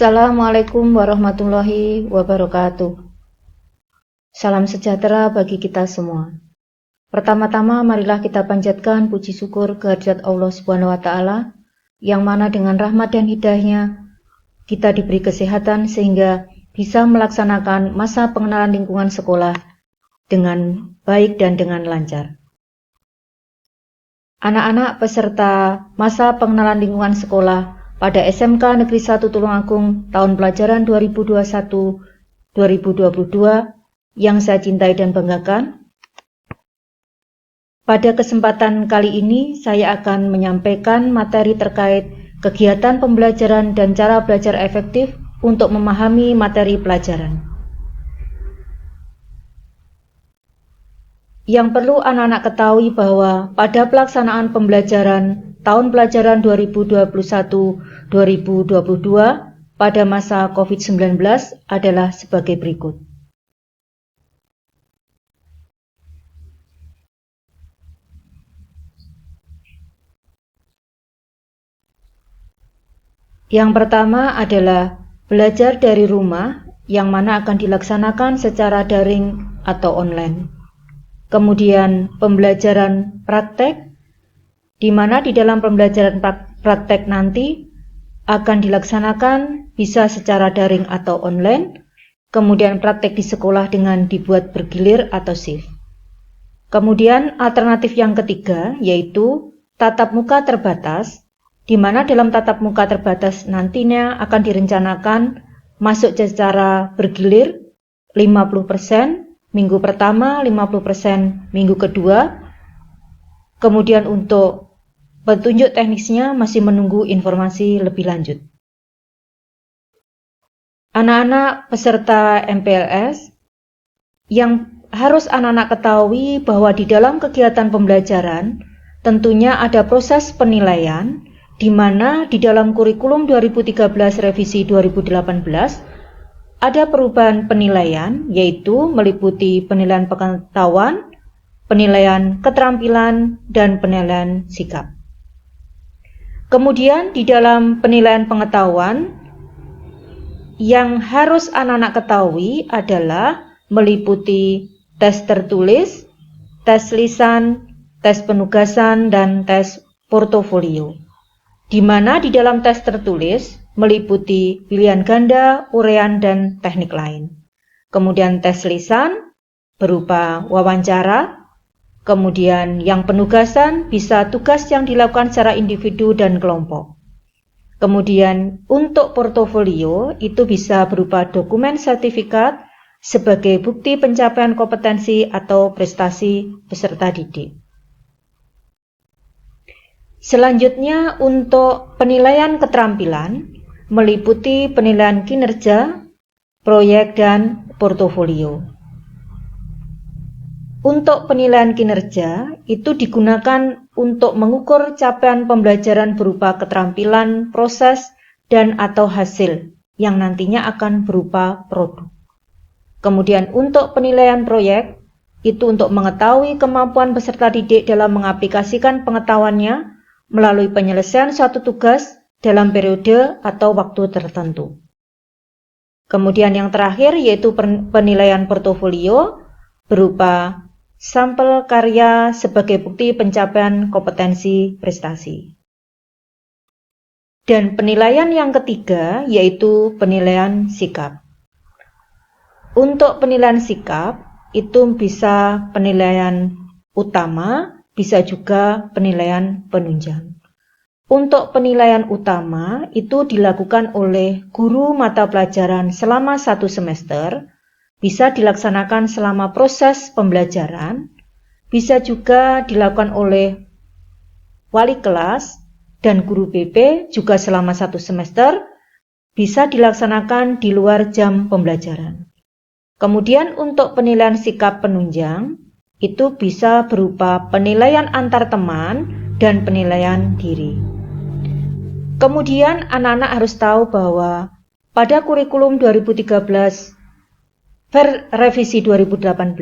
Assalamualaikum warahmatullahi wabarakatuh. Salam sejahtera bagi kita semua. Pertama-tama marilah kita panjatkan puji syukur kehadirat Allah Subhanahu wa taala yang mana dengan rahmat dan hidayah-Nya kita diberi kesehatan sehingga bisa melaksanakan masa pengenalan lingkungan sekolah dengan baik dan dengan lancar. Anak-anak peserta masa pengenalan lingkungan sekolah pada SMK Negeri 1 Tulungagung tahun pelajaran 2021-2022 yang saya cintai dan banggakan. Pada kesempatan kali ini saya akan menyampaikan materi terkait kegiatan pembelajaran dan cara belajar efektif untuk memahami materi pelajaran. Yang perlu anak-anak ketahui bahwa pada pelaksanaan pembelajaran tahun pelajaran 2021-2022 pada masa COVID-19 adalah sebagai berikut. Yang pertama adalah belajar dari rumah yang mana akan dilaksanakan secara daring atau online. Kemudian pembelajaran praktek, di mana di dalam pembelajaran praktek nanti akan dilaksanakan bisa secara daring atau online. Kemudian praktek di sekolah dengan dibuat bergilir atau shift. Kemudian alternatif yang ketiga yaitu tatap muka terbatas, di mana dalam tatap muka terbatas nantinya akan direncanakan masuk secara bergilir 50%, minggu pertama 50%, minggu kedua. Kemudian untuk petunjuk teknisnya masih menunggu informasi lebih lanjut. Anak-anak peserta MPLS, yang harus anak-anak ketahui bahwa di dalam kegiatan pembelajaran tentunya ada proses penilaian, di mana di dalam kurikulum 2013 revisi 2018 ada perubahan penilaian, yaitu meliputi penilaian pengetahuan, penilaian keterampilan, dan penilaian sikap. Kemudian di dalam penilaian pengetahuan, yang harus anak-anak ketahui adalah meliputi tes tertulis, tes lisan, tes penugasan, dan tes portofolio. Di mana di dalam tes tertulis meliputi pilihan ganda, urean, dan teknik lain. Kemudian tes lisan berupa wawancara. Kemudian yang penugasan bisa tugas yang dilakukan secara individu dan kelompok. Kemudian untuk portofolio itu bisa berupa dokumen sertifikat sebagai bukti pencapaian kompetensi atau prestasi peserta didik. Selanjutnya untuk penilaian keterampilan meliputi penilaian kinerja, proyek, dan portofolio. Untuk penilaian kinerja itu digunakan untuk mengukur capaian pembelajaran berupa keterampilan, proses, dan atau hasil yang nantinya akan berupa produk. Kemudian untuk penilaian proyek itu untuk mengetahui kemampuan peserta didik dalam mengaplikasikan pengetahuannya melalui penyelesaian suatu tugas dalam periode atau waktu tertentu. Kemudian yang terakhir yaitu penilaian portofolio berupa sampel karya sebagai bukti pencapaian kompetensi prestasi. Dan penilaian yang ketiga yaitu penilaian sikap. Untuk penilaian sikap itu bisa penilaian utama, bisa juga penilaian penunjang. Untuk penilaian utama itu dilakukan oleh guru mata pelajaran selama 1 semester, bisa dilaksanakan selama proses pembelajaran, bisa juga dilakukan oleh wali kelas dan guru BP juga selama 1 semester, bisa dilaksanakan di luar jam pembelajaran. Kemudian untuk penilaian sikap penunjang, itu bisa berupa penilaian antar teman dan penilaian diri. Kemudian anak-anak harus tahu bahwa pada kurikulum 2013 revisi 2018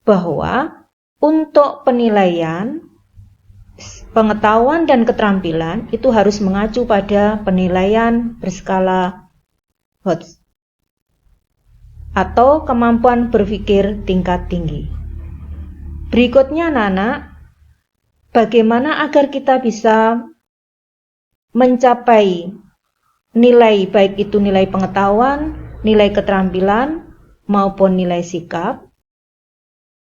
bahwa untuk penilaian pengetahuan dan keterampilan itu harus mengacu pada penilaian berskala HOTS atau kemampuan berpikir tingkat tinggi. Berikutnya anak-anak, bagaimana agar kita bisa mencapai nilai, baik itu nilai pengetahuan, nilai keterampilan, maupun nilai sikap.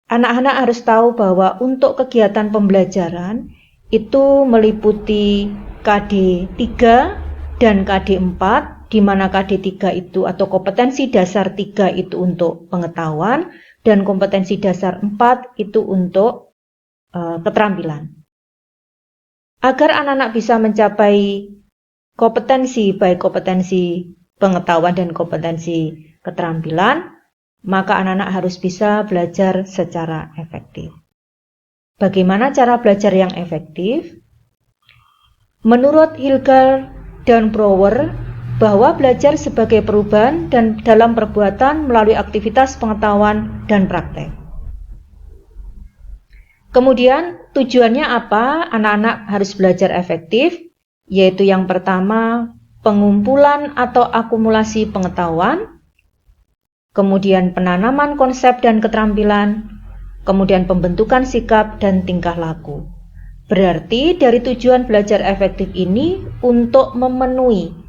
Anak-anak harus tahu bahwa untuk kegiatan pembelajaran itu meliputi KD 3 dan KD 4, di mana KD 3 itu atau kompetensi dasar 3 itu untuk pengetahuan dan kompetensi dasar 4 itu untuk keterampilan. Agar anak-anak bisa mencapai kompetensi, baik kompetensi pengetahuan dan kompetensi keterampilan, maka anak-anak harus bisa belajar secara efektif. Bagaimana cara belajar yang efektif? Menurut Hilger dan Brouwer, bahwa belajar sebagai perubahan dan dalam perbuatan melalui aktivitas pengetahuan dan praktek. Kemudian tujuannya apa? Anak-anak harus belajar efektif, yaitu yang pertama pengumpulan atau akumulasi pengetahuan, kemudian penanaman konsep dan keterampilan, kemudian pembentukan sikap dan tingkah laku. Berarti dari tujuan belajar efektif ini untuk memenuhi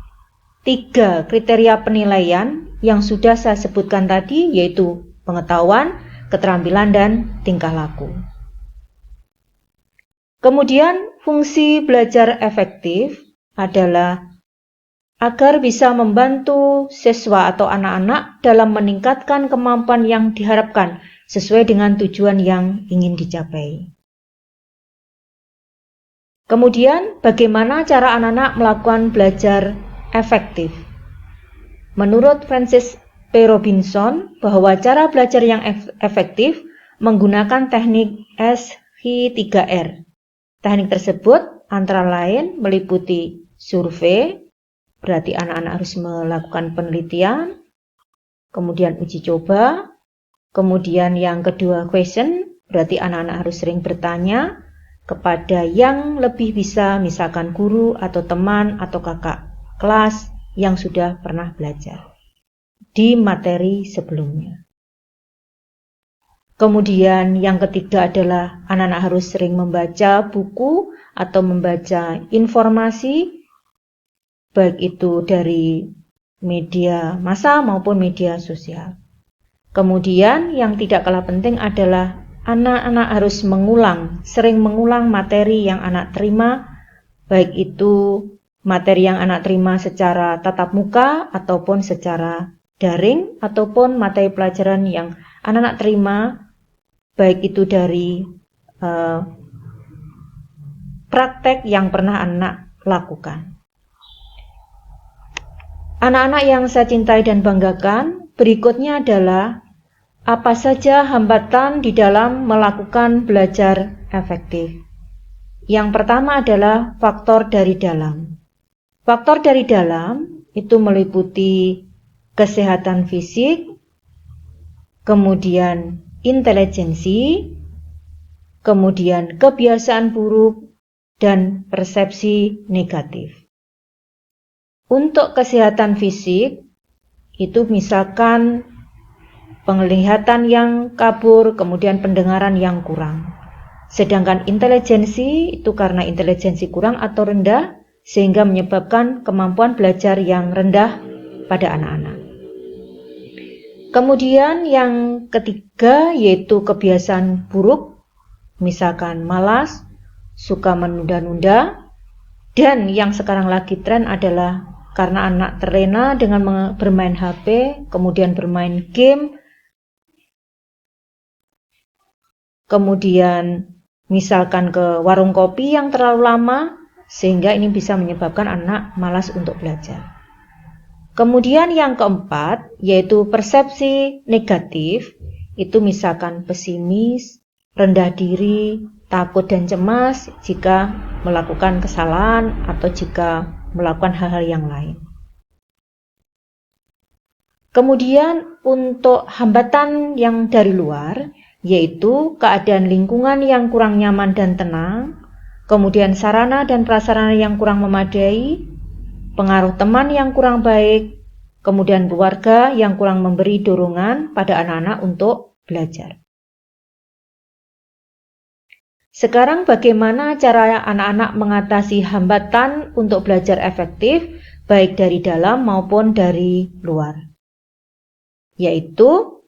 3 kriteria penilaian yang sudah saya sebutkan tadi, yaitu pengetahuan, keterampilan, dan tingkah laku. Kemudian fungsi belajar efektif adalah agar bisa membantu siswa atau anak-anak dalam meningkatkan kemampuan yang diharapkan sesuai dengan tujuan yang ingin dicapai. Kemudian bagaimana cara anak-anak melakukan belajar efektif? Menurut Francis P. Robinson, bahwa cara belajar yang efektif menggunakan teknik SH3R. Teknik tersebut antara lain meliputi survei, berarti anak-anak harus melakukan penelitian, kemudian uji coba, kemudian yang kedua question, berarti anak-anak harus sering bertanya kepada yang lebih bisa, misalkan guru atau teman atau kakak kelas yang sudah pernah belajar di materi sebelumnya. Kemudian yang ketiga adalah anak-anak harus sering membaca buku atau membaca informasi, baik itu dari media massa maupun media sosial. Kemudian yang tidak kalah penting adalah anak-anak harus sering mengulang materi yang anak terima, baik itu materi yang anak terima secara tatap muka ataupun secara daring, ataupun materi pelajaran yang anak-anak terima, baik itu dari praktek yang pernah anak lakukan. Anak-anak yang saya cintai dan banggakan, berikutnya adalah apa saja hambatan di dalam melakukan belajar efektif. Yang pertama adalah faktor dari dalam. Faktor dari dalam itu meliputi kesehatan fisik, kemudian intelijensi, kemudian kebiasaan buruk, dan persepsi negatif. Untuk kesehatan fisik, itu misalkan penglihatan yang kabur, kemudian pendengaran yang kurang. Sedangkan intelijensi itu karena intelijensi kurang atau rendah, sehingga menyebabkan kemampuan belajar yang rendah pada anak-anak. Kemudian yang ketiga yaitu kebiasaan buruk, misalkan malas, suka menunda-nunda, dan yang sekarang lagi tren adalah karena anak terlena dengan bermain HP, kemudian bermain game, kemudian misalkan ke warung kopi yang terlalu lama, sehingga ini bisa menyebabkan anak malas untuk belajar. Kemudian yang keempat yaitu persepsi negatif, itu misalkan pesimis, rendah diri, takut dan cemas jika melakukan kesalahan atau jika melakukan hal-hal yang lain. Kemudian untuk hambatan yang dari luar, yaitu keadaan lingkungan yang kurang nyaman dan tenang, kemudian sarana dan prasarana yang kurang memadai, pengaruh teman yang kurang baik, kemudian keluarga yang kurang memberi dorongan pada anak-anak untuk belajar. Sekarang bagaimana cara anak-anak mengatasi hambatan untuk belajar efektif, baik dari dalam maupun dari luar? Yaitu,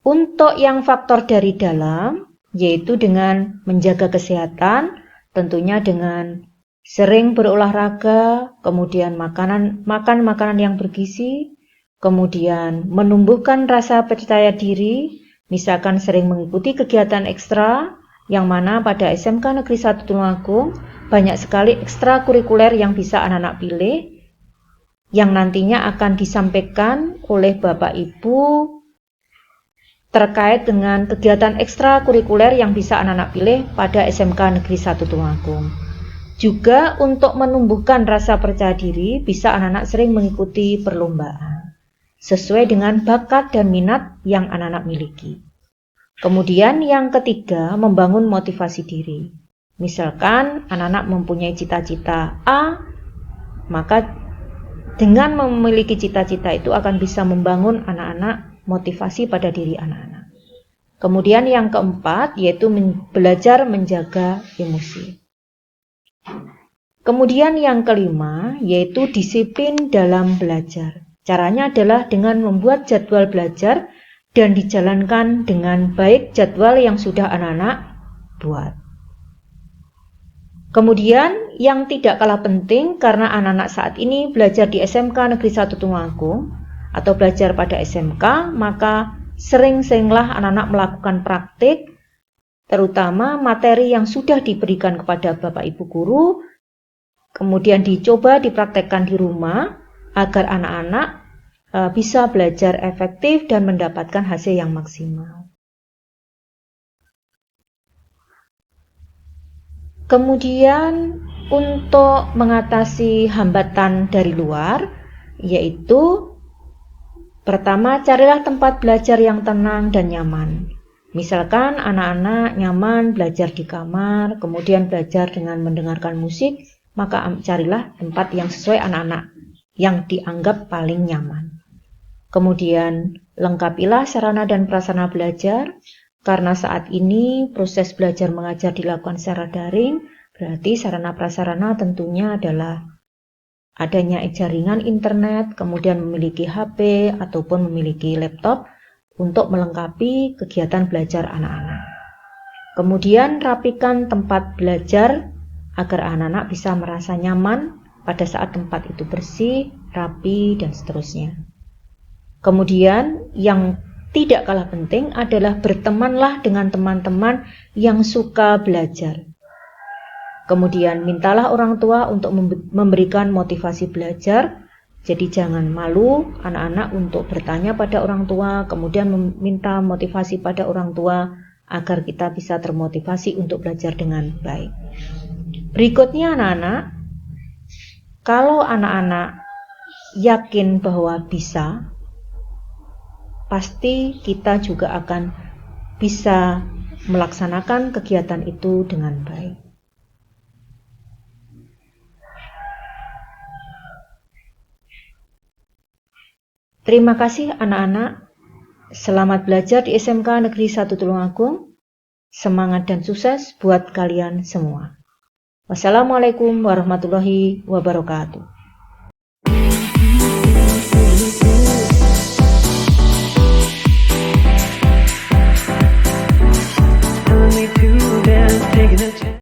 untuk yang faktor dari dalam, yaitu dengan menjaga kesehatan, tentunya dengan sering berolahraga, kemudian makan makanan yang bergizi, kemudian menumbuhkan rasa percaya diri, misalkan sering mengikuti kegiatan ekstra, yang mana pada SMK Negeri 1 Tulungagung banyak sekali ekstrakurikuler yang bisa anak-anak pilih, yang nantinya akan disampaikan oleh Bapak Ibu terkait dengan kegiatan ekstrakurikuler yang bisa anak-anak pilih pada SMK Negeri 1 Tulungagung. Juga untuk menumbuhkan rasa percaya diri, bisa anak-anak sering mengikuti perlombaan sesuai dengan bakat dan minat yang anak-anak miliki. Kemudian yang ketiga, membangun motivasi diri. Misalkan anak-anak mempunyai cita-cita A, maka dengan memiliki cita-cita itu akan bisa membangun anak-anak motivasi pada diri anak-anak. Kemudian yang keempat, yaitu belajar menjaga emosi. Kemudian yang kelima, yaitu disiplin dalam belajar. Caranya adalah dengan membuat jadwal belajar dan dijalankan dengan baik jadwal yang sudah anak-anak buat. Kemudian yang tidak kalah penting, karena anak-anak saat ini belajar di SMK Negeri 1 Tulungagung atau belajar pada SMK, maka sering-seringlah anak-anak melakukan praktik, terutama materi yang sudah diberikan kepada Bapak Ibu guru, kemudian dicoba dipraktekkan di rumah agar anak-anak bisa belajar efektif dan mendapatkan hasil yang maksimal. Kemudian untuk mengatasi hambatan dari luar, yaitu pertama, carilah tempat belajar yang tenang dan nyaman. Misalkan anak-anak nyaman belajar di kamar, kemudian belajar dengan mendengarkan musik, maka carilah tempat yang sesuai anak-anak yang dianggap paling nyaman. Kemudian lengkapilah sarana dan prasarana belajar, karena saat ini proses belajar mengajar dilakukan secara daring, berarti sarana prasarana tentunya adalah adanya jaringan internet, kemudian memiliki HP ataupun memiliki laptop untuk melengkapi kegiatan belajar anak-anak. Kemudian rapikan tempat belajar agar anak-anak bisa merasa nyaman pada saat tempat itu bersih, rapi, dan seterusnya. Kemudian yang tidak kalah penting adalah bertemanlah dengan teman-teman yang suka belajar. Kemudian mintalah orang tua untuk memberikan motivasi belajar. Jadi jangan malu anak-anak untuk bertanya pada orang tua, kemudian meminta motivasi pada orang tua agar kita bisa termotivasi untuk belajar dengan baik. Berikutnya anak-anak, kalau anak-anak yakin bahwa bisa, pasti kita juga akan bisa melaksanakan kegiatan itu dengan baik. Terima kasih anak-anak. Selamat belajar di SMK Negeri 1 Tulungagung. Semangat dan sukses buat kalian semua. Wassalamualaikum warahmatullahi wabarakatuh.